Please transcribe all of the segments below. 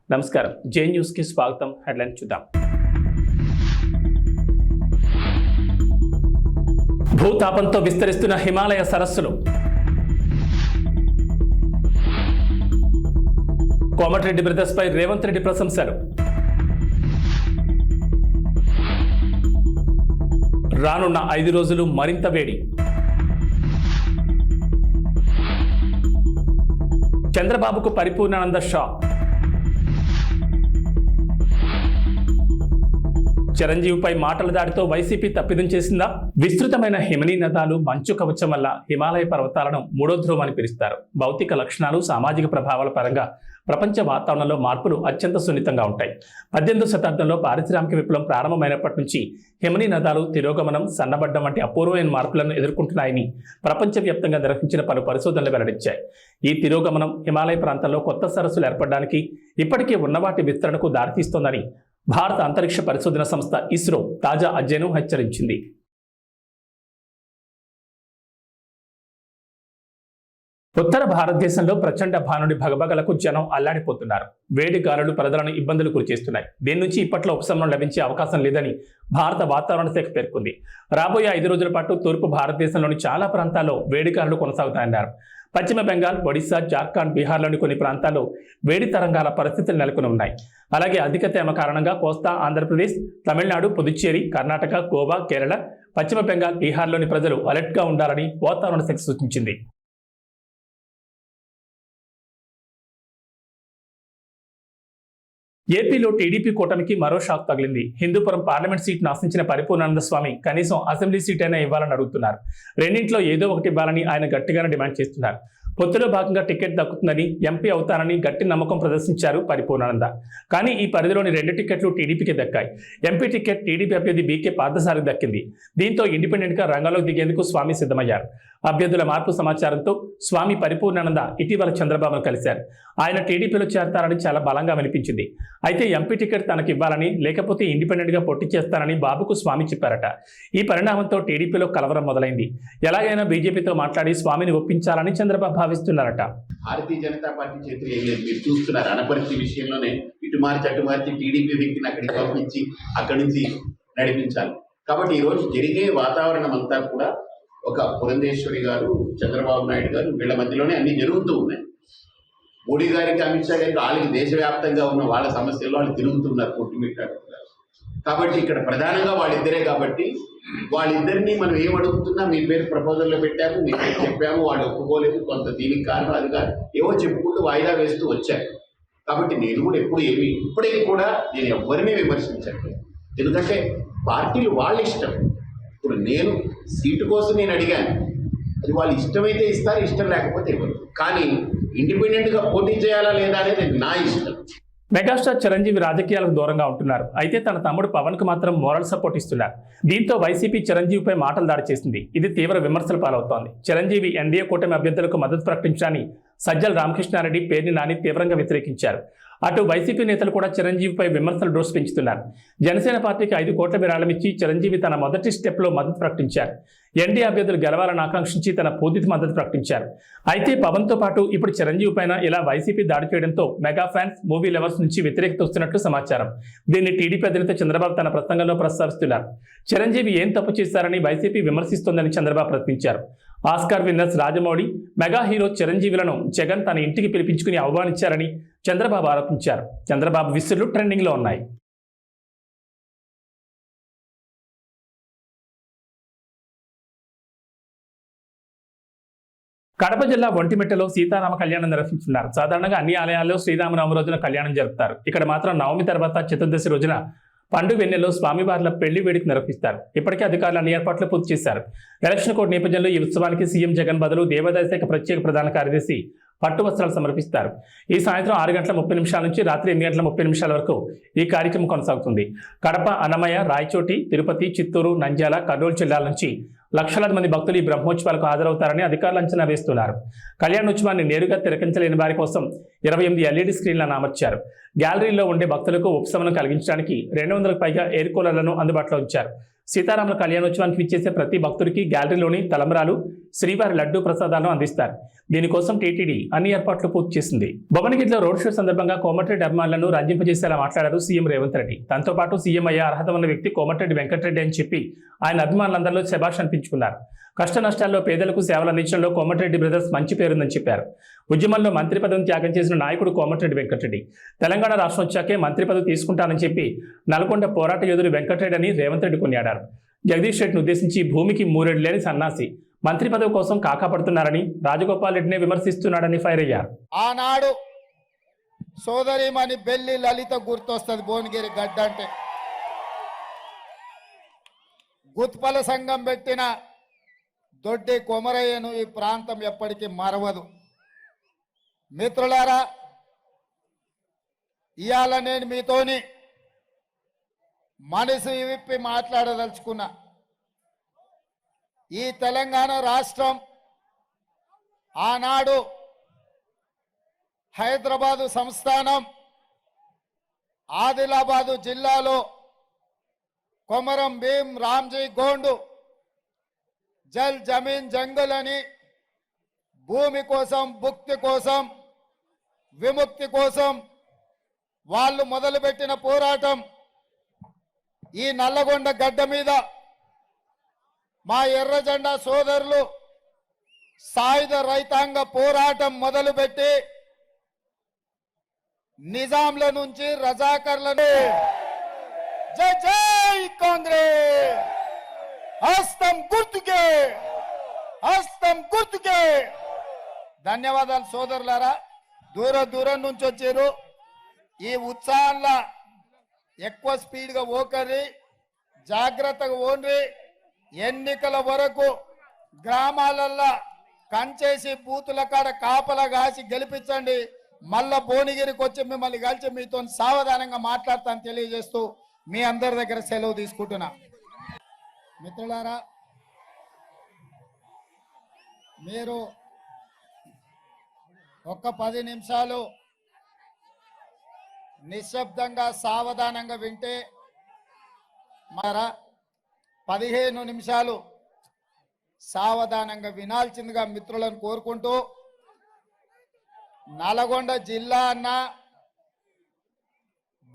నమస్కారం, జే న్యూస్ కి స్వాగతం. హెడ్లైన్ చూద్దాం. భూతాపంతో విస్తరిస్తున్న హిమాలయ సరస్సులు. కోమటిరెడ్డి బ్రదర్స్ పై రేవంత్ రెడ్డి ప్రశంసలు. రానున్న 5 రోజులు మరింత వేడి. చంద్రబాబుకు పరిపూర్ణానంద షాక్. చిరంజీవిపై మాటల దాడితో వైసీపీ తప్పిదం చేసిందా? విస్తృతమైన హిమనీ నదాలు మంచు కవచం వల్ల హిమాలయ పర్వతాలను మూడో ధ్రువం అని పిలుస్తారు. భౌతిక లక్షణాలు, సామాజిక ప్రభావాల పరంగా ప్రపంచ వాతావరణంలో మార్పులు అత్యంత సున్నితంగా ఉంటాయి. 18వ శతాబ్దంలో పారిశ్రామిక విప్లవం ప్రారంభమైనప్పటి నుంచి హిమనీ నదాలు తిరోగమనం, సన్నబడ్డం వంటి అపూర్వమైన మార్పులను ఎదుర్కొంటున్నాయని ప్రపంచవ్యాప్తంగా నిర్వహించిన పలు పరిశోధనలు వెల్లడించాయి. ఈ తిరోగమనం హిమాలయ ప్రాంతాల్లో కొత్త సరస్సులు ఏర్పడడానికి, ఇప్పటికే ఉన్న వాటి విస్తరణకు దారితీస్తోందని భారత అంతరిక్ష పరిశోధన సంస్థ ఇస్రో తాజా అధ్యయనం హెచ్చరించింది. ఉత్తర భారతదేశంలో ప్రచండ భానుడి భగభగలకు జనం అల్లాడిపోతున్నారు. వేడి గాలులు ప్రజలను ఇబ్బందులు గురిచేస్తున్నాయి. దీని నుంచి ఇప్పట్లో ఉపశమనం లభించే అవకాశం లేదని భారత వాతావరణ శాఖ పేర్కొంది. రాబోయే 5 రోజుల పాటు తూర్పు భారతదేశంలోని చాలా ప్రాంతాల్లో వేడి గాలులు కొనసాగుతాయన్నారు. పశ్చిమ బెంగాల్, ఒడిశా, జార్ఖండ్, బీహార్లోని కొన్ని ప్రాంతాల్లో వేడి తరంగాల పరిస్థితులు నెలకొని ఉన్నాయి. అలాగే అధిక తేమ కారణంగా కోస్తా ఆంధ్రప్రదేశ్, తమిళనాడు, పుదుచ్చేరి, కర్ణాటక, గోవా, కేరళ, పశ్చిమ బెంగాల్, బీహార్లోని ప్రజలు అలర్ట్గా ఉండాలని వాతావరణ శాఖ సూచించింది. ఏపీలో టీడీపీ కూటమికి మరో షాక్ తగిలింది. హిందూపురం పార్లమెంట్ సీట్ను ఆశించిన పరిపూర్ణానంద స్వామి కనీసం అసెంబ్లీ సీట్ అయినా ఇవ్వాలని అడుగుతున్నారు. రెండింటిలో ఏదో ఒకటి ఇవ్వాలని ఆయన గట్టిగానే డిమాండ్ చేస్తున్నారు. పొత్తులో భాగంగా టికెట్ దక్కుతుందని, ఎంపీ అవుతానని గట్టి నమ్మకం ప్రదర్శించారు పరిపూర్ణానంద. కానీ ఈ పరిధిలోని 2 టికెట్లు టీడీపీకి దక్కాయి. ఎంపీ టికెట్ టీడీపీ అభ్యర్థి బీకే పార్థసారథికి దక్కింది. దీంతో ఇండిపెండెంట్గా రంగంలోకి దిగేందుకు స్వామి సిద్ధమయ్యారు. అభ్యర్థుల మార్పు సమాచారంతో స్వామి పరిపూర్ణానంద ఇటీవల చంద్రబాబును కలిశారు. ఆయన టీడీపీలో చేరతారని చాలా బలంగా వినిపించింది. అయితే ఎంపీ టికెట్ తనకు ఇవ్వాలని, లేకపోతే ఇండిపెండెంట్గా పోటీ చేస్తానని బాబుకు స్వామి చెప్పారట. ఈ పరిణామంతో టీడీపీలో కలవరం మొదలైంది. ఎలాగైనా బీజేపీతో మాట్లాడి స్వామిని ఒప్పించాలని చంద్రబాబు భావిస్తున్నారట. భారతీయ జనతా పార్టీ చేతులు ఏం లేదు, మీరు చూస్తున్నారు. అనపర్తి విషయంలోనే ఇటు మార్చి అటు మార్చి టీడీపీ వ్యక్తిని అక్కడికి పంపించి అక్కడి నుంచి నడిపించాలి. కాబట్టి ఈరోజు జరిగే వాతావరణం అంతా కూడా ఒక పురంధేశ్వరి గారు, చంద్రబాబు నాయుడు గారు, వీళ్ళ మధ్యలోనే అన్ని జరుగుతూ ఉన్నాయి. మోడీ గారికి, అమిత్ షా గారికి, వాళ్ళకి దేశవ్యాప్తంగా ఉన్న వాళ్ళ సమస్యల్లో వాళ్ళు తిరుగుతున్నారు, కొట్టుమిట్టాడుతున్నారు. కాబట్టి ఇక్కడ ప్రధానంగా వాళ్ళిద్దరే. కాబట్టి వాళ్ళిద్దరినీ మనం ఏమడుగుతున్నా, మీ పేరు ప్రపోజల్లో పెట్టాము, మీ పేరు చెప్పాము, వాళ్ళు ఒప్పుకోలేదు, కొంత దీనికి కారణం అది కాదు, ఏవో చెప్పుకుంటూ వాయిదా వేస్తూ వచ్చారు. కాబట్టి నేను కూడా ఇప్పటికీ కూడా నేను ఎవరిని విమర్శించట్లేదు. ఎందుకంటే పార్టీలు వాళ్ళ ఇష్టం. ఇప్పుడు నేను సీటు కోసం నేను అడిగాను, అది వాళ్ళు ఇష్టమైతే ఇస్తారు, ఇష్టం లేకపోతే ఇవ్వరు. కానీ ఇండిపెండెంట్గా పోటీ చేయాలా లేదా అనేది నా ఇష్టం. మెగాస్టార్ చిరంజీవి రాజకీయాలకు దూరంగా ఉంటున్నారు. అయితే తన తమ్ముడు పవన్ కు మాత్రం మోరల్ సపోర్ట్ ఇస్తున్నారు. దీంతో వైసీపీ చిరంజీవిపై మాటలు దాడి చేసింది. ఇది తీవ్ర విమర్శల పాలవుతోంది. చిరంజీవి ఎన్డీఏ కూటమి అభ్యర్థులకు మద్దతు ప్రకటించడాన్ని సజ్జల రామకృష్ణారెడ్డి, పేర్ని నాని తీవ్రంగా వ్యతిరేకించారు. అటు వైసీపీ నేతలు కూడా చిరంజీవిపై విమర్శల డోస్ పెంచుతున్నారు. జనసేన పార్టీకి 5 కోట్ల విరాళం ఇచ్చి చిరంజీవి తన మొదటి స్టెప్లో మద్దతు ప్రకటించారు. ఎన్డీఏ అభ్యర్థులు గెలవాలని ఆకాంక్షించి తన పూర్తి మద్దతు ప్రకటించారు. అయితే పవన్తో పాటు ఇప్పుడు చిరంజీవి పైన ఇలా వైసీపీ దాడి చేయడంతో మెగా ఫ్యాన్స్, మూవీ లవర్స్ నుంచి వ్యతిరేకత వస్తున్నట్లు సమాచారం. దీన్ని టీడీపీ అధినేత చంద్రబాబు తన ప్రసంగంలో ప్రస్తావిస్తున్నారు. చిరంజీవి ఏం తప్పు చేశారని వైసీపీ విమర్శిస్తోందని చంద్రబాబు ప్రశ్నించారు. Oscar winners Rajamouli, mega hero చిరంజీవులను జగన్ తన ఇంటికి పిలిపించుకుని అవమానించారని చంద్రబాబు ఆరోపించారు. చంద్రబాబు విసురులు ట్రెండింగ్లో ఉన్నాయి. కడప జిల్లా ఒంటిమిట్టలో సీతారామ కళ్యాణం నిర్వహించున్నారు. సాధారణంగా అన్ని ఆలయాల్లో శ్రీరామనవమి రోజున కళ్యాణం జరుపుతారు. ఇక్కడ మాత్రం నవమి తర్వాత చతుర్దశి రోజున పండు వెన్నెల్లో స్వామివార్ల పెళ్లి వేడుక నిర్వహిస్తారు. ఇప్పటికే అధికారులు అన్ని ఏర్పాట్లు పూర్తి చేశారు. ఎలక్షన్ కోడ్ నేపథ్యంలో ఈ ఉత్సవానికి సీఎం జగన్ బదులు దేవాదాయ శాఖ ప్రత్యేక ప్రధాన కార్యదర్శి పట్టు వస్త్రాలు సమర్పిస్తారు. ఈ సాయంత్రం 6:30 నుంచి రాత్రి 8:30 వరకు ఈ కార్యక్రమం కొనసాగుతుంది. కడప, అన్నమయ్య, రాయచోటి, తిరుపతి, చిత్తూరు, నంద్యాల, కర్నూలు జిల్లాల నుంచి లక్షలాది మంది భక్తులు ఈ బ్రహ్మోత్సవాలకు హాజరవుతారని అధికారులు అంచనా వేస్తున్నారు. కళ్యాణోత్సవాన్ని నేరుగా తిలకించలేని వారి కోసం 28 LED స్క్రీన్లను అమర్చారు. గ్యాలరీలో ఉండే భక్తులకు ఉపశమనం కలిగించడానికి 200కు పైగా ఎయిర్ కూలర్లను అందుబాటులో ఉంచారు. సీతారాముల కళ్యాణోత్సవానికి విచ్చేసే ప్రతి భక్తుడికి గ్యాలరీలోని తలంబ్రాలు, శ్రీవారి లడ్డూ ప్రసాదాలను అందిస్తారు. దీనికోసం టీటీడీ అన్ని ఏర్పాట్లు పూర్తి చేసింది. భువనగిరిలో రోడ్ షో సందర్భంగా కోమటిరెడ్డి అభిమానులను రంజింపజేసేలా మాట్లాడారు సీఎం రేవంత్ రెడ్డి. తనతో పాటు సీఎం అయ్యే అర్హత ఉన్న వ్యక్తి కోమటిరెడ్డి వెంకటరెడ్డి అని చెప్పి ఆయన అభిమానులందరిలో శభాష్ అనిపించుకున్నారు. కష్ట నష్టాల్లో పేదలకు సేవలు అందించడంలో కోమటిరెడ్డి బ్రదర్స్ మంచి పేరుందని చెప్పారు. ఉద్యమంలో మంత్రి పదవిని త్యాగం చేసిన నాయకుడు కోమటిరెడ్డి వెంకటరెడ్డి. తెలంగాణ రాష్ట్రం వచ్చాకే మంత్రి పదవి తీసుకుంటానని చెప్పి నల్గొండ పోరాట యోధుడు వెంకటరెడ్డి అని రేవంత్ రెడ్డి కొనియాడారు. జగదీష్ రెడ్డిని ఉద్దేశించి భూమికి మూరెడు లేని సన్నాసి మంత్రి పదవి కోసం కాకాపడుతున్నారని, రాజగోపాల్ రెడ్డినే విమర్శిస్తున్నాడని ఫైర్ అయ్యారు. ఆనాడు సోదరిమణి బెల్లి లలిత గుర్తొస్తుంది. భువనగిరి గడ్డ అంటే గుత్పల సంఘం పెట్టిన దొడ్డి కొమరయ్యను ఈ ప్రాంతం ఎప్పటికీ మరవదు. మిత్రులారా, ఇవాళ నేను మీతోని మనసు విప్పి మాట్లాడదలుచుకున్నా. ఈ తెలంగాణ రాష్ట్రం ఆనాడు హైదరాబాదు సంస్థానం ఆదిలాబాదు జిల్లాలో కొమరం భీం రామ్జీ గోండు జల్ జమీన్ జంగల్ అని భూమి కోసం, భుక్తి కోసం, విముక్తి కోసం వాళ్ళు మొదలుపెట్టిన పోరాటం ఈ నల్లగొండ గడ్డ మీద మా ఎర్రజెండా సోదరులు సాయుధ రైతాంగ పోరాటం మొదలుపెట్టి నిజాంల నుంచి రజాకర్లను జై జై కాంగ్రెస్, హస్తం గుర్తుకే, హస్తం గుర్తుకే. ధన్యవాదాలు సోదరులారా. దూరం నుంచి వచ్చారు. ఈ ఉత్సాహంలో ఎక్కువ స్పీడ్గా ఓకరి, జాగ్రత్తగా ఓన్రి. ఎన్నికల వరకు గ్రామాలల్లో కంచేసి బూతుల కాడ కాపలా కాసి గెలిపించండి. మళ్ళా భువనగిరికి వచ్చి మిమ్మల్ని కలిసి మీతో సావధానంగా మాట్లాడతాను తెలియజేస్తూ మీ అందరి దగ్గర సెలవు తీసుకుంటున్నా. మిత్రులారా, మీరు ఒక్క 10 నిమిషాలు నిశ్శబ్దంగా సావధానంగా వింటే, మరా 15 నిమిషాలు సావధానంగా వినాల్సిందిగా మిత్రులను కోరుకుంటూ, నల్గొండ జిల్లా అన్నా,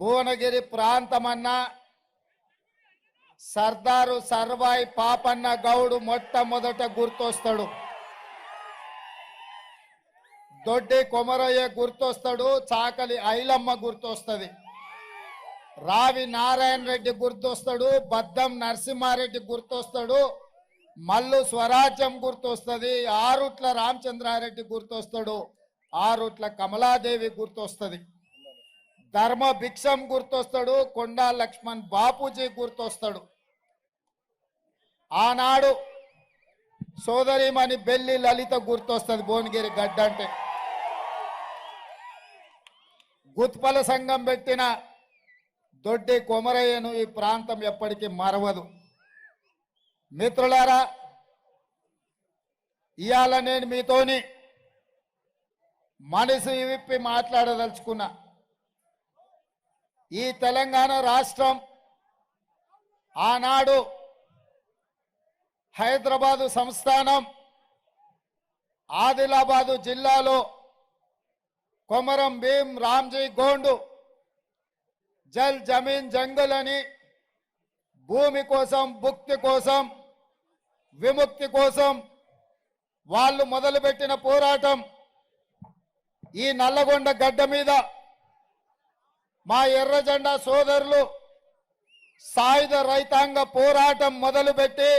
భువనగిరి ప్రాంతం అన్నా, సర్దారు సర్వాయి పాపన్న గౌడు మొట్టమొదట గుర్తొస్తాడు. దొడ్డి కొమరయ్య గుర్తొస్తాడు. చాకలి ఐలమ్మ గుర్తొస్తుంది. రావి నారాయణ రెడ్డి గుర్తొస్తాడు. బద్దం నరసింహారెడ్డి గుర్తొస్తాడు. మల్లు స్వరాజ్యం గుర్తొస్తుంది. ఆరుట్ల రామచంద్రారెడ్డి గుర్తొస్తాడు. ఆరుట్ల కమలాదేవి గుర్తొస్తుంది. ధర్మ భిక్షం గుర్తొస్తాడు. కొండా లక్ష్మణ్ బాపూజీ గుర్తొస్తాడు. ఆనాడు సోదరిమణి బెల్లి లలిత గుర్తొస్తుంది. భువనగిరి గడ్డ అంటే గుత్పల సంఘం పెట్టిన దొడ్డి కొమరయ్యను ఈ ప్రాంతం ఎప్పటికీ మరవదు. మిత్రులారా, ఇవాళ నేను మీతోని మనసు విప్పి మాట్లాడదలుచుకున్నా. ఈ తెలంగాణ రాష్ట్రం ఆనాడు హైదరాబాదు సంస్థానం ఆదిలాబాదు జిల్లాలో కొమరం భీం రామ్జీ గోండు జల్ జమీన్ జంగల్ అని భూమి కోసం, భుక్తి కోసం, విముక్తి కోసం వాళ్ళు మొదలుపెట్టిన పోరాటం ఈ నల్లగొండ గడ్డ మీద మా ఎర్రజెండా సోదరులు సాయుధ రైతాంగ పోరాటం మొదలుపెట్టి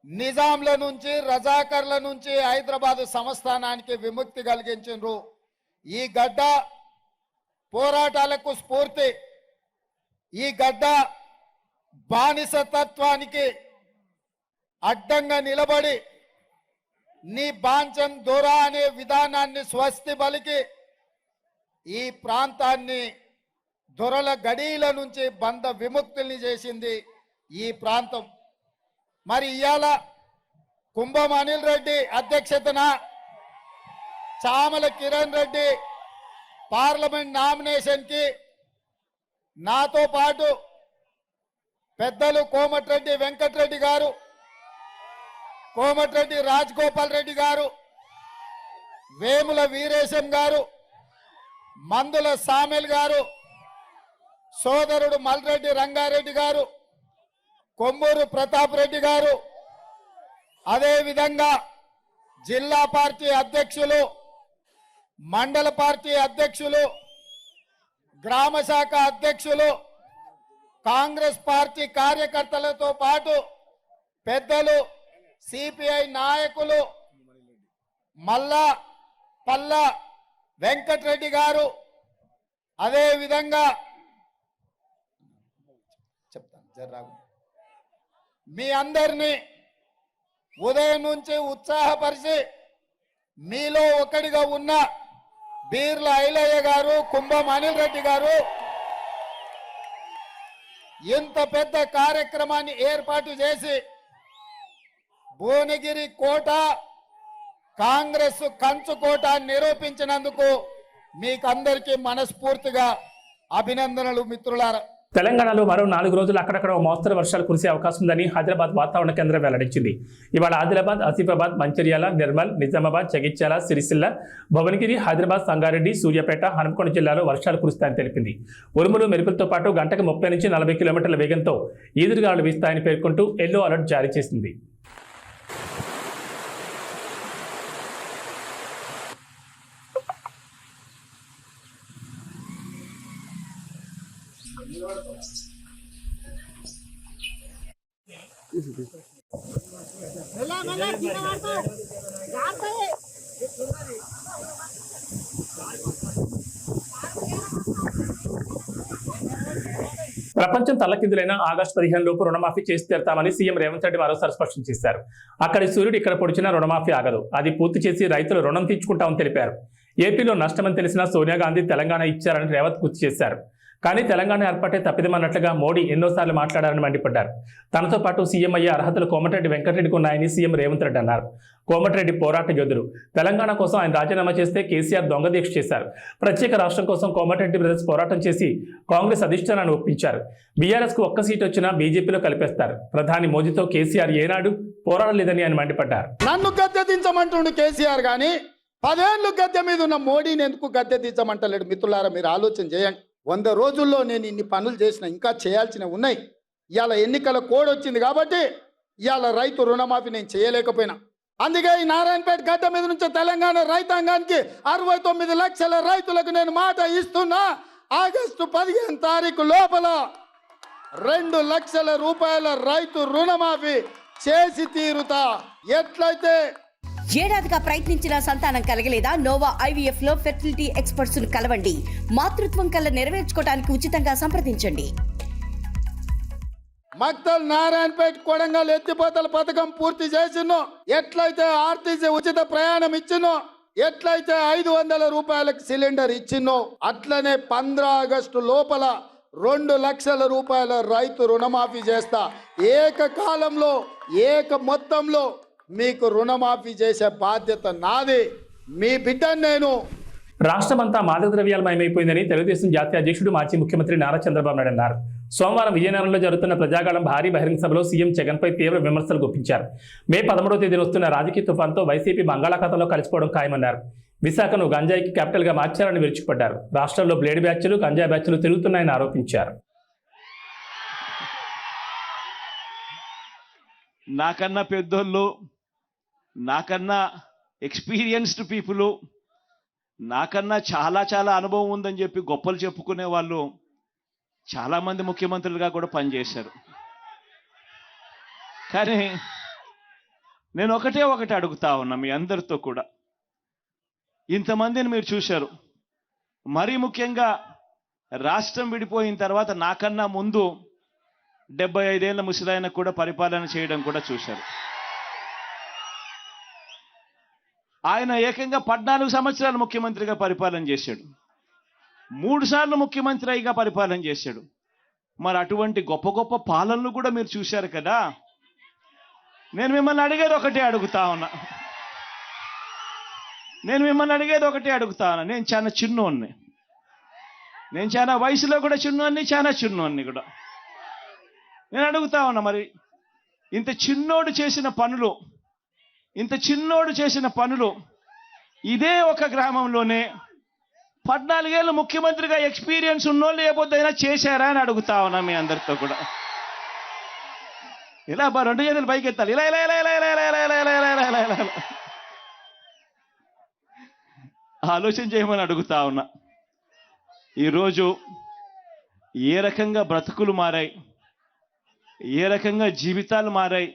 నిజాంల నుంచి, రజాకర్ల నుంచి హైదరాబాదు సంస్థానానికి విముక్తి కలిగించారు. ఈ గడ్డ పోరాటాలకు స్ఫూర్తి. ఈ గడ్డ బానిసతత్వానికి అడ్డంగా నిలబడి నీ బాంచం దొర అనే విధానాన్ని స్వస్తి పలికి ఈ ప్రాంతాన్ని దొరల గడీల నుంచి బంధ విముక్తుల్ని చేసింది ఈ ప్రాంతం. మరి ఇవాళ కుంభం అనిల్ రెడ్డి అధ్యక్షతన చామల కిరణ్ రెడ్డి పార్లమెంట్ నామినేషన్ కి నాతో పాటు పెద్దలు కోమటిరెడ్డి వెంకటరెడ్డి గారు, కోమటిరెడ్డి రాజగోపాల్ రెడ్డి గారు, వేముల వీరేశం గారు, మందుల సామెల్ గారు, సోదరుడు మల్రెడ్డి రంగారెడ్డి గారు, కొమ్మూరు ప్రతాప్ రెడ్డి గారు, అదేవిధంగా జిల్లా పార్టీ అధ్యక్షులు, మండల పార్టీ అధ్యక్షులు, గ్రామ శాఖ అధ్యక్షులు, కాంగ్రెస్ పార్టీ కార్యకర్తలతో పాటు పెద్దలు, సిపిఐ నాయకులు, మల్లా పల్లా వెంకటరెడ్డి గారు, అదేవిధంగా చెప్తాను జర్రాగు, మీ అందరినీ ఉదయం నుంచి ఉత్సాహపరిచి మీలో ఒకటిగా ఉన్న బీర్ల ఐలయ్య గారు, కుంభం అనిల్ రెడ్డి గారు ఇంత పెద్ద కార్యక్రమాన్ని ఏర్పాటు చేసి భువనగిరి కోట కాంగ్రెస్ కంచుకోట నిరూపించినందుకు మీకందరికీ మనస్ఫూర్తిగా అభినందనలు మిత్రులారా. తెలంగాణలో మరో 4 రోజులు అక్కడక్కడ మోస్తరు వర్షాలు కురిసే అవకాశం ఉందని హైదరాబాద్ వాతావరణ కేంద్రం వెల్లడించింది. ఇవాళ ఆదిలాబాద్, ఆసిఫాబాద్, మంచిర్యాల, నిర్మల్, నిజామాబాద్, జగిత్యాల, సిరిసిల్ల, భువనగిరి, హైదరాబాద్, సంగారెడ్డి, సూర్యాపేట, హనుమకొండ జిల్లాలో వర్షాలు కురుస్తాయని తెలిపింది. ఉరుములు, మెరుపులతో పాటు గంటకు 30 నుంచి 40 కిలోమీటర్ల వేగంతో ఈదురుగాలు వీస్తాయని పేర్కొంటూ ఎల్లో అలర్ట్ జారీ చేసింది. ప్రపంచం తల్లకిందులైన ఆగస్టు 15 లోపు రుణమాఫీ చేసి తీరుతామని సీఎం రేవంత్ రెడ్డి మరోసారి స్పష్టం చేశారు. అక్కడి సూర్యుడు ఇక్కడ పొడిచినా రుణమాఫీ ఆగదు. అది పూర్తి చేసి రైతులు రుణం తీర్చుకుంటామని తెలిపారు. ఏపీలో నష్టమని తెలిసినా సోనియా గాంధీ తెలంగాణ ఇచ్చారని రేవంత్ గుర్తు చేశారు. కానీ తెలంగాణ ఏర్పాటే తప్పిదమన్నట్లుగా మోడీ ఎన్నోసార్లు మాట్లాడారని మండిపడ్డారు. తనతో పాటు సీఎం అయ్యే అర్హతలు కోమటిరెడ్డి వెంకటరెడ్డికి ఉన్నాయని సీఎం రేవంత్ రెడ్డి అన్నారు. కోమటిరెడ్డి పోరాట యోధుడు. తెలంగాణ కోసం ఆయన రాజీనామా చేస్తే కేసీఆర్ దొంగ దీక్ష చేశారు. ప్రత్యేక రాష్ట్రం కోసం కోమటిరెడ్డి బ్రదర్స్ పోరాటం చేసి కాంగ్రెస్ అధిష్టానాన్ని ఒప్పించారు. బీఆర్ఎస్కు ఒక్క సీటు వచ్చినా బీజేపీలో కలిపేస్తారు. ప్రధాని మోదీతో కేసీఆర్ ఏనాడు పోరాడలేదని ఆయన మండిపడ్డారు. నన్ను గద్దె దించమంటుండు కేసీఆర్ గాని 10 ఏళ్ళు గద్దె మీద ఉన్న మోడీని ఎందుకు గద్దె దించమంటలేడు? మిత్రులారా, మీరు ఆలోచన చేయండి. 100 రోజుల్లో నేను ఇన్ని పనులు చేసిన, ఇంకా చేయాల్సినవి ఉన్నాయి. ఇవాళ ఎన్నికల కోడ్ వచ్చింది కాబట్టి ఇవాళ రైతు రుణమాఫీ నేను చేయలేకపోయినా. అందుకే ఈ నారాయణపేట గడ్డ మీద నుంచి తెలంగాణ రైతాంగానికి 69 లక్షల రైతులకు నేను మాట ఇస్తున్నా. ఆగస్టు 15 తారీఖు లోపల 2 లక్షల రూపాయల రైతు రుణమాఫీ చేసి తీరుతా. ఎట్లయితే ఏడాదిగా ప్రయత్నించిన సంతానం కలగలేదా? నోవా ఐవీఎఫ్ లో ఫెర్టిలిటీ ఎక్స్పర్ట్స్ ను కలవండి. మాతృత్వం కల్లా నెరవేర్చుకోవడానికి ఉచితంగా సంప్రదించండి. మక్తల్ నారాయణపేట కొడంగల్ ఎత్తిపోతల పథకం పూర్తి చేసినో, ఎట్లయితే ఆర్టీసీ ఉచిత ప్రయాణం ఇచ్చినో, ఎట్లయితే 500 రూపాయలకు సిలిండర్ ఇచ్చినో, అట్లనే 15 ఆగస్టు లోపల 2 లక్షల రూపాయల రైతు రుణమాఫీ చేస్తా. ఏకకాలంలో మొత్తంలో మీకు రుణమాఫీ చేసే బాధ్యత నాది. మీ బిడ్డను నేను. రాష్ట్రమంతా మాదక ద్రవ్యాలమయమైపోయిందని తెలుగుదేశం జాతీయ అధ్యక్షుడు, మాజీ ముఖ్యమంత్రి నారా చంద్రబాబు నాయుడు అన్నారు. సోమవారం విజయనగరంలో జరుగుతున్న ప్రజాగాళం భారీ బహిరంగ సభలో సీఎం జగన్పై తీవ్ర విమర్శలు గుప్పించారు. మే 13వ తేదీన వస్తున్న రాజకీయ తుఫాన్తో వైసీపీ బంగాళాఖాతంలో కలిసిపోవడం ఖాయమన్నారు. విశాఖను గంజాయికి క్యాపిటల్గా మార్చారని విరుచుకుపడ్డారు. రాష్ట్రంలో బ్లేడ్ బ్యాచ్లు, గంజాయి బ్యాచ్లు తిరుగుతున్నాయని ఆరోపించారు. నాకన్నా పెద్దోళ్ళు, నాకన్నా ఎక్స్పీరియన్స్డ్ పీపుల్, నాకన్నా చాలా చాలా అనుభవం ఉందని చెప్పి గొప్పలు చెప్పుకునే వాళ్ళు చాలామంది ముఖ్యమంత్రులుగా కూడా పనిచేశారు. కానీ నేను ఒకటి అడుగుతా ఉన్నా మీ అందరితో కూడా. ఇంతమందిని మీరు చూశారు. మరీ ముఖ్యంగా రాష్ట్రం విడిపోయిన తర్వాత నాకన్నా ముందు 75 ఏళ్ల ముసలాయన కూడా పరిపాలన చేయడం కూడా చూశారు. ఆయన ఏకంగా 14 సంవత్సరాలు ముఖ్యమంత్రిగా పరిపాలన చేశాడు. 3 సార్లు ముఖ్యమంత్రిగా పరిపాలన చేశాడు. మరి అటువంటి గొప్ప గొప్ప పాలనలు కూడా మీరు చూశారు కదా. నేను మిమ్మల్ని అడిగేది ఒకటే అడుగుతా ఉన్నా. నేను చాలా చిన్నోన్ని, నేను చాలా వయసులో కూడా చిన్నోన్ని, చాలా చిన్నోన్ని కూడా. నేను అడుగుతా ఉన్నా, మరి ఇంత చిన్నోడు చేసిన పనులు ఇదే ఒక గ్రామంలోనే 14 ఏళ్ళు ముఖ్యమంత్రిగా ఎక్స్పీరియన్స్ ఉన్నోళ్ళు ఏ పొద్దుైనా చేశారా అని అడుగుతా ఉన్నా మీ అందరితో కూడా. ఇలా 2 చేతులు పైకి ఎత్తాలి, ఇలా ఇలా ఇలా ఇలా ఇలా ఇలా ఇలా ఇలా ఇలా ఇలా ఇలా ఇలా ఆలోచన చేయమని అడుగుతా ఉన్నా. ఈరోజు ఏ రకంగా బ్రతుకులు మారాయి, ఏ రకంగా జీవితాలు మారాయి,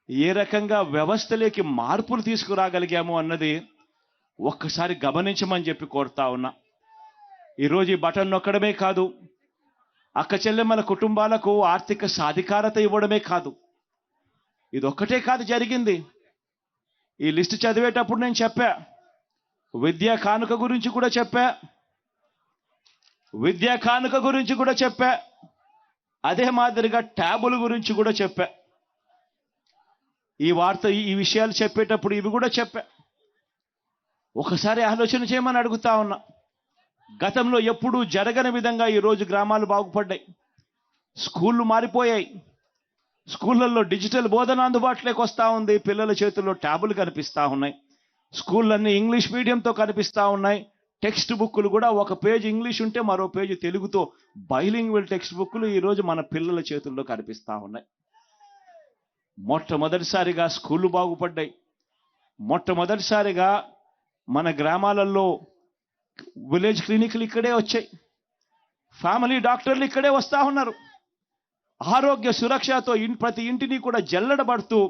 ఏ రకంగా వ్యవస్థలోకి మార్పులు తీసుకురాగలిగాము అన్నది ఒక్కసారి గమనించమని చెప్పి కోరుతా ఉన్నా. ఈరోజు ఈ బటన్ నొక్కడమే కాదు, అక్క చెల్లెమ్మల కుటుంబాలకు ఆర్థిక సాధికారత ఇవ్వడమే కాదు, ఇదొక్కటే కాదు జరిగింది. ఈ లిస్టు చదివేటప్పుడు నేను చెప్పా, విద్యా కానుక గురించి కూడా చెప్పా, అదే మాదిరిగా ట్యాబుల గురించి కూడా చెప్పా. ఈ విషయాలు చెప్పేటప్పుడు ఇవి కూడా చెప్పా. ఒకసారి ఆలోచన చేయమని అడుగుతా ఉన్నా. గతంలో ఎప్పుడూ జరగని విధంగా ఈరోజు గ్రామాలు బాగుపడ్డాయి. స్కూళ్ళు మారిపోయాయి, స్కూళ్ళల్లో డిజిటల్ బోధన అందుబాటులోకి వస్తూ ఉంది, పిల్లల చేతుల్లో ట్యాబులు కనిపిస్తూ ఉన్నాయి, స్కూళ్ళన్నీ ఇంగ్లీష్ మీడియంతో కనిపిస్తూ ఉన్నాయి. టెక్స్ట్ బుక్కులు కూడా ఒక పేజ్ ఇంగ్లీష్ ఉంటే మరో పేజ్ తెలుగుతో బైలింగ్వల్ టెక్స్ట్ బుక్కులు ఈరోజు మన పిల్లల చేతుల్లో కనిపిస్తూ ఉన్నాయి. మొట్టమొదటిసారిగా స్కూళ్ళు బాగుపడ్డాయి. మొట్టమొదటిసారిగా మన గ్రామాలలో విలేజ్ క్లినిక్లు ఇక్కడే వచ్చాయి, ఫ్యామిలీ డాక్టర్లు ఇక్కడే వస్తూ ఉన్నారు. ఆరోగ్య సురక్షతో ప్రతి ఇంటిని కూడా జల్లెడబడుతూ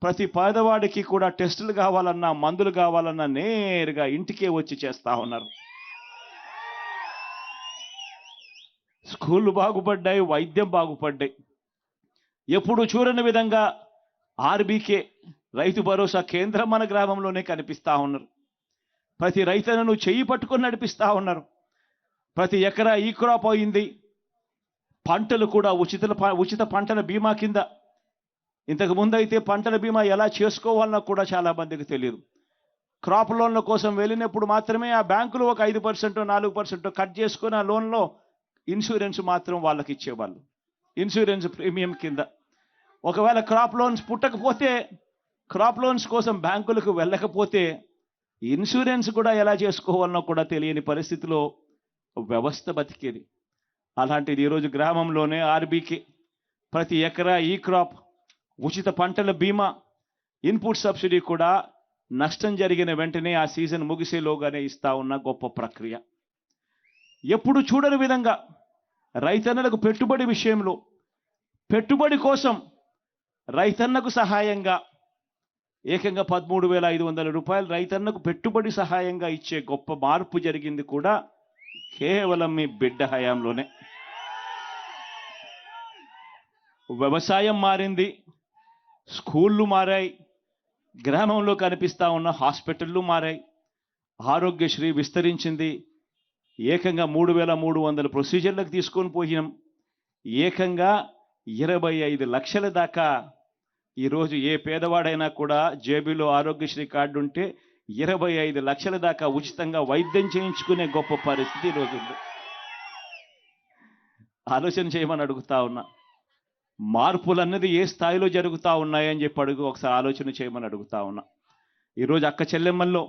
ప్రతి పేదవాడికి కూడా టెస్టులు కావాలన్నా మందులు కావాలన్నా నేరుగా ఇంటికే వచ్చి చేస్తూ ఉన్నారు. స్కూళ్ళు బాగుపడ్డాయి, వైద్యం బాగుపడ్డాయి. ఎప్పుడు చూడని విధంగా ఆర్బీకే రైతు భరోసా కేంద్రం మన గ్రామంలోనే కనిపిస్తూ ఉన్నారు. ప్రతి రైతులను చెయ్యి పట్టుకొని నడిపిస్తూ ఉన్నారు. ప్రతి ఎకరా ఈ క్రాప్ అయింది. పంటలు కూడా ఉచిత పంటల బీమా కింద. ఇంతకు ముందు అయితే పంటల బీమా ఎలా చేసుకోవాలన్నా కూడా చాలా మందికి తెలియదు. క్రాప్ లోన్ల కోసం వెళ్ళినప్పుడు మాత్రమే ఆ బ్యాంకులు ఒక 5% 4% కట్ చేసుకొని ఆ లోన్లో ఇన్సూరెన్స్ మాత్రం వాళ్ళకి ఇచ్చేవాళ్ళు, ఇన్సూరెన్స్ ప్రీమియం కింద. ఒకవేళ క్రాప్ లోన్స్ పుట్టకపోతే, క్రాప్ లోన్స్ కోసం బ్యాంకులకు వెళ్ళకపోతే ఇన్సూరెన్స్ కూడా ఎలా చేసుకోవాలన్నా కూడా తెలియని పరిస్థితిలో వ్యవస్థ బతికేది. అలాంటిది ఈరోజు గ్రామంలోనే ఆర్బీకే ప్రతి ఎకరా ఈ క్రాప్, ఉచిత పంటల బీమా, ఇన్పుట్ సబ్సిడీ కూడా నష్టం జరిగిన వెంటనే ఆ సీజన్ ముగిసేలోగానే ఇస్తా ఉన్న గొప్ప ప్రక్రియ. ఎప్పుడు చూడని విధంగా రైతన్నలకు పెట్టుబడి విషయంలో, పెట్టుబడి కోసం రైతన్నకు సహాయంగా ఏకంగా 13,500 రూపాయలు రైతన్నకు పెట్టుబడి సహాయంగా ఇచ్చే గొప్ప మార్పు జరిగింది కూడా కేవలం మీ బిడ్డ హయాంలోనే. వ్యవసాయం మారింది, స్కూళ్ళు మారాయి, గ్రామంలో కనిపిస్తూ ఉన్న హాస్పిటళ్ళు మారాయి, ఆరోగ్యశ్రీ విస్తరించింది. ఏకంగా 3,300 ప్రొసీజర్లకు తీసుకొని పోయినాం. ఏకంగా 25 లక్షల దాకా ఈరోజు ఏ పేదవాడైనా కూడా జేబులో ఆరోగ్యశ్రీ కార్డు ఉంటే 25 లక్షల దాకా ఉచితంగా వైద్యం చేయించుకునే గొప్ప పరిస్థితి ఈరోజు ఉంది. ఆలోచన చేయమని అడుగుతా ఉన్నా. మార్పులు అన్నది ఏ స్థాయిలో జరుగుతూ ఉన్నాయని చెప్పి ఒకసారి ఆలోచన చేయమని అడుగుతా ఉన్నా. ఈరోజు అక్క చెల్లెమ్మల్లో,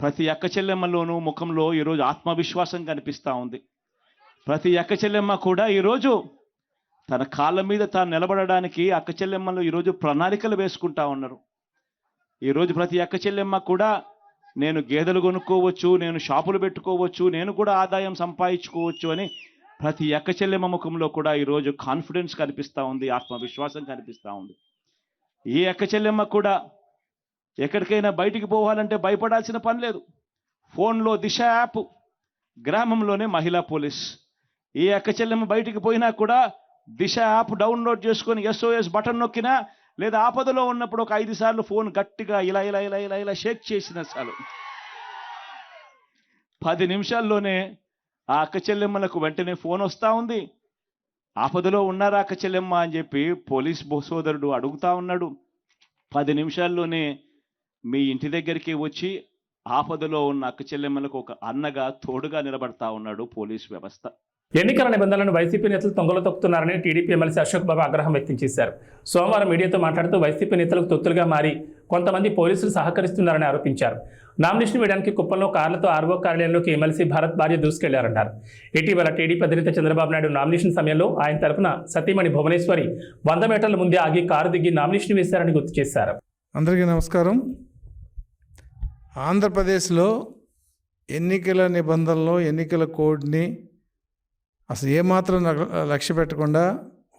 ప్రతి అక్క చెల్లెమ్మల్లోనూ ముఖంలో ఈరోజు ఆత్మవిశ్వాసం కనిపిస్తూ ఉంది. ప్రతి అక్క చెల్లెమ్మ కూడా ఈరోజు తన కాళ్ళ మీద తాను నిలబడడానికి అక్క చెల్లెమ్మలు ఈరోజు ప్రణాళికలు వేసుకుంటా ఉన్నారు. ఈరోజు ప్రతి అక్క చెల్లెమ్మ కూడా నేను గేదెలు కొనుక్కోవచ్చు, నేను షాపులు పెట్టుకోవచ్చు, నేను కూడా ఆదాయం సంపాదించుకోవచ్చు అని ప్రతి అక్క చెల్లెమ్మ ముఖంలో కూడా ఈరోజు కాన్ఫిడెన్స్ కనిపిస్తూ ఉంది, ఆత్మవిశ్వాసం కనిపిస్తూ ఉంది. ఈ అక్క చెల్లెమ్మ కూడా ఎక్కడికైనా బయటికి పోవాలంటే భయపడాల్సిన పని లేదు. ఫోన్లో దిశ యాప్, గ్రామంలోనే మహిళా పోలీస్. ఈ అక్క చెల్లెమ్మ బయటికి పోయినా కూడా దిశ యాప్ డౌన్లోడ్ చేసుకొని SOS బటన్ నొక్కినా, లేదా ఆపదలో ఉన్నప్పుడు ఒక 5 సార్లు ఫోన్ గట్టిగా ఇలా ఇలా ఇలా ఇలా ఇలా షేక్ చేసిన చాలు 10 నిమిషాల్లోనే ఆ అక్క చెల్లెమ్మలకు వెంటనే ఫోన్ వస్తూ ఉంది. ఆపదలో ఉన్నారా అక్క చెల్లెమ్మ అని చెప్పి పోలీస్ సోదరుడు అడుగుతా ఉన్నాడు. 10 నిమిషాల్లోనే మీ ఇంటి దగ్గరికి వచ్చి ఆపదలో ఉన్న అక్క చెల్లెమ్మలకు ఒక అన్నగా తోడుగా నిలబడతా ఉన్నాడు పోలీస్ వ్యవస్థ. ఎన్నికల నిబంధనలను వైసీపీ నేతలు తొంగలో తొక్కుతున్నారని టీడీపీ ఎమ్మెల్సీ అశోక్ బాబు ఆగ్రహం వ్యక్తం చేశారు. సోమవారం మీడియాతో మాట్లాడుతూ వైసీపీ నేతలకు తొత్తులుగా మారి కొంతమంది పోలీసులు సహకరిస్తున్నారని ఆరోపించారు. నామినేషన్ వేయడానికి కుప్పంలో కార్లతో ఆర్వో కార్యాలయంలోకి ఎమ్మెల్సీ భరత్ భార్య దూసుకెళ్లారన్నారు. ఇటీవల టీడీపీ అధినేత చంద్రబాబు నాయుడు నామినేషన్ సమయంలో ఆయన తరపున సతీమణి భువనేశ్వరి 100 మీటర్ల ముందే ఆగి కారు దిగి నామినేషన్ వేశారని గుర్తు చేశారు. అందరికీ నమస్కారం. ఆంధ్రప్రదేశ్లో ఎన్నికల నిబంధనలు, ఎన్నికల కోడ్ని అసలు ఏమాత్రం లక్ష్య పెట్టకుండా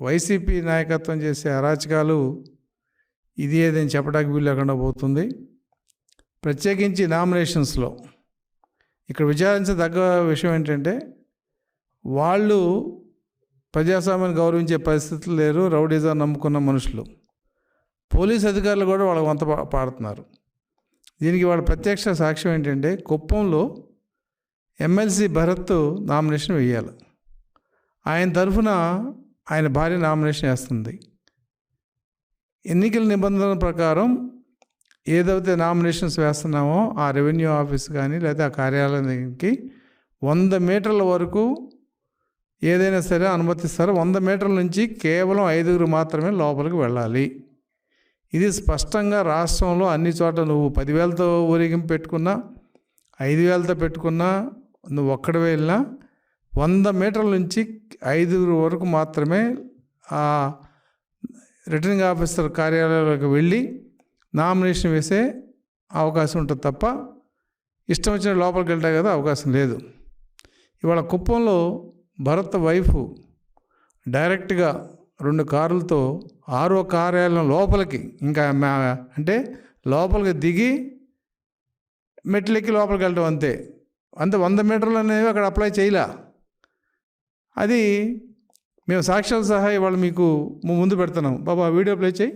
వైసీపీ నాయకత్వం చేసే అరాచకాలు ఇది ఏదని చెప్పడానికి వీలు లేకుండా పోతుంది. ప్రత్యేకించి నామినేషన్స్లో ఇక్కడ విచారించదగ్గ విషయం ఏంటంటే, వాళ్ళు ప్రజాస్వామ్యాన్ని గౌరవించే పరిస్థితులు లేరు. రౌడీజం నమ్ముకున్న మనుషులు, పోలీస్ అధికారులు కూడా వాళ్ళకి వంత పాడుతున్నారు. దీనికి వాళ్ళ ప్రత్యక్ష సాక్ష్యం ఏంటంటే, కుప్పంలో ఎమ్మెల్సీ భరత్ నామినేషన్ వేయాలి. ఆయన తరఫున ఆయన భార్య నామినేషన్ వేస్తుంది. ఎన్నికల నిబంధనల ప్రకారం ఏదైతే నామినేషన్స్ వేస్తున్నామో ఆ రెవెన్యూ ఆఫీస్ కానీ లేదా ఆ కార్యాలయానికి 100 మీటర్ల వరకు ఏదైనా సరే అనుమతిస్తారు. 100 మీటర్ల నుంచి కేవలం 5 మాత్రమే లోపలికి వెళ్ళాలి. ఇది స్పష్టంగా రాష్ట్రంలో అన్ని చోట్ల నువ్వు 10,000తో ఊరేగింపు పెట్టుకున్నా, 5,000తో పెట్టుకున్నా, నువ్వు ఒక్కడే వెళ్ళినా 100 మీటర్ల నుంచి 5 వరకు మాత్రమే ఆ రిటర్నింగ్ ఆఫీసర్ కార్యాలయంలోకి వెళ్ళి నామినేషన్ వేసే అవకాశం ఉంటుంది తప్ప ఇష్టం వచ్చిన లోపలికి వెళ్తాయి కదా అవకాశం లేదు. ఇవాళ కుప్పంలో భరత్ వైఫ్ డైరెక్ట్గా 2 కార్లతో ఆర్ఓ కార్యాలయం లోపలికి, ఇంకా అంటే లోపలికి దిగి మెట్లెక్కి లోపలికి వెళ్ళడం అంతే. 100 మీటర్లు అనేవి అక్కడ అప్లై చేయలే. అది మేము సాక్ష్యాలు సహా ఇవాళ మీకు ముందు పెడుతున్నాం. బాబా వీడియో ప్లే చేయి.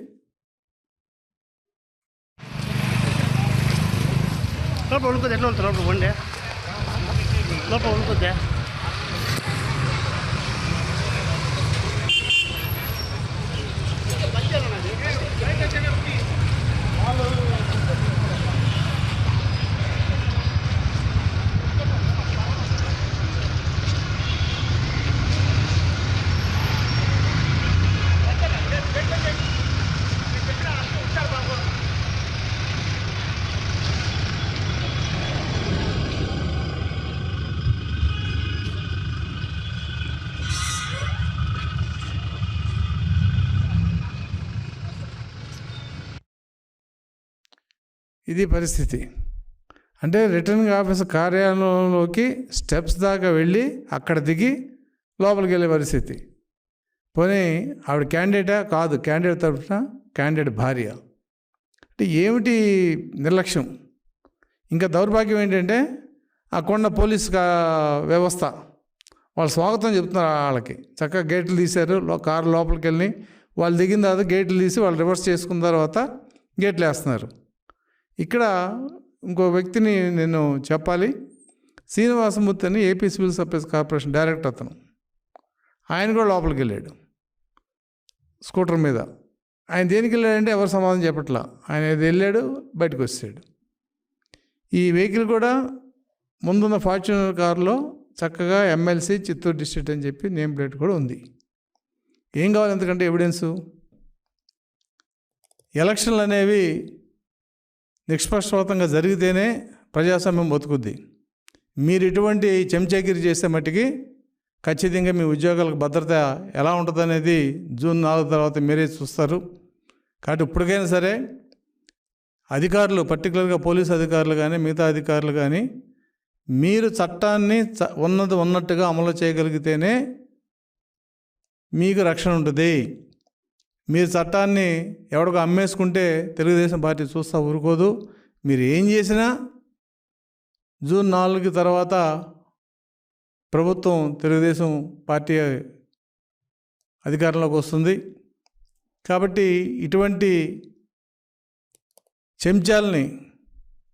లోపల ఉడుకుద్ది, ఎట్లా ఉంటుంది లోపల వండే లోపల ఉడుకుద్ది. ఇది పరిస్థితి. అంటే రిటర్నింగ్ ఆఫీసర్ కార్యాలయంలోకి స్టెప్స్ దాకా వెళ్ళి అక్కడ దిగి లోపలికి వెళ్ళే పరిస్థితి. పోనీ ఆవిడ క్యాండిడేటా? కాదు, క్యాండిడేట్ తరఫున క్యాండిడేట్ భార్య. అంటే ఏమిటి నిర్లక్ష్యం. ఇంకా దౌర్భాగ్యం ఏంటంటే, అక్కడ పోలీస్ వ్యవస్థ వాళ్ళు స్వాగతం చెప్తున్నారు. వాళ్ళకి చక్కగా గేట్లు తీశారు. కారు లోపలికి వెళ్ళి వాళ్ళు దిగిన తర్వాత గేట్లు తీసి వాళ్ళు రివర్స్ చేసుకున్న తర్వాత గేట్లు వేస్తున్నారు. ఇక్కడ ఇంకో వ్యక్తిని నేను చెప్పాలి. శ్రీనివాసమూర్తి అని AP civil supplies corporation director అతను. ఆయన కూడా లోపలికి వెళ్ళాడు స్కూటర్ మీద. ఆయన దేనికి వెళ్ళాడంటే ఎవరు సమాధానం చెప్పట్లా. ఆయన వెళ్ళాడు, బయటకు వచ్చాడు. ఈ వెహికల్ కూడా ముందున్న ఫార్చ్యూనర్ కారులో చక్కగా ఎమ్మెల్సీ చిత్తూరు డిస్ట్రిక్ట్ అని చెప్పి నేమ్ ప్లేట్ కూడా ఉంది. ఏం కావాలి ఎందుకంటే ఎవిడెన్సు? ఎలక్షన్లు అనేవి నిష్పక్షపాతంగా జరిగితేనే ప్రజాస్వామ్యం బతుకుద్ది. మీరు ఇటువంటి చెంచాగిరి చేసే మట్టికి ఖచ్చితంగా మీ ఉద్యోగాలకు భద్రత ఎలా ఉంటుందనేది జూన్ 4 తర్వాత మీరే చూస్తారు. కాబట్టి ఇప్పటికైనా సరే అధికారులు, పర్టికులర్గా పోలీసు అధికారులు కానీ మిగతా అధికారులు కానీ, మీరు చట్టాన్ని ఉన్నట్టుగా అమలు చేయగలిగితేనే మీకు రక్షణ ఉంటుంది. మీరు చట్టాన్ని ఎవడికో అమ్మేసుకుంటే తెలుగుదేశం పార్టీ చూస్తూ ఊరుకోదు. మీరు ఏం చేసినా జూన్ 4 తర్వాత ప్రభుత్వం, తెలుగుదేశం పార్టీ అధికారంలోకి వస్తుంది. కాబట్టి ఇటువంటి చెంచాలని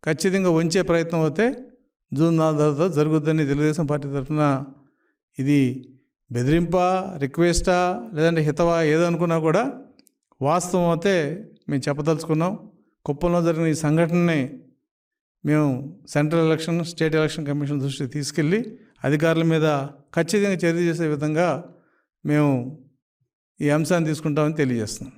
ఖచ్చితంగా ఉంచే ప్రయత్నం అయితే జూన్ 4 తర్వాత జరుగుతుందని తెలుగుదేశం పార్టీ తరఫున ఇది బెదిరింపా, రిక్వెస్టా, లేదంటే హితవా ఏదనుకున్నా కూడా వాస్తవం అయితే మేము చెప్పదలుచుకున్నాం. కుప్పంలో జరిగిన ఈ సంఘటనని మేము central election, state election commission దృష్టికి తీసుకెళ్ళి అధికారుల మీద ఖచ్చితంగా చర్య చేసే విధంగా మేము ఈ అంశాన్ని తీసుకుంటామని తెలియజేస్తున్నాం.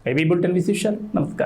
ఏబీ బులెటిన్ విశేషాలు. నమస్కారం.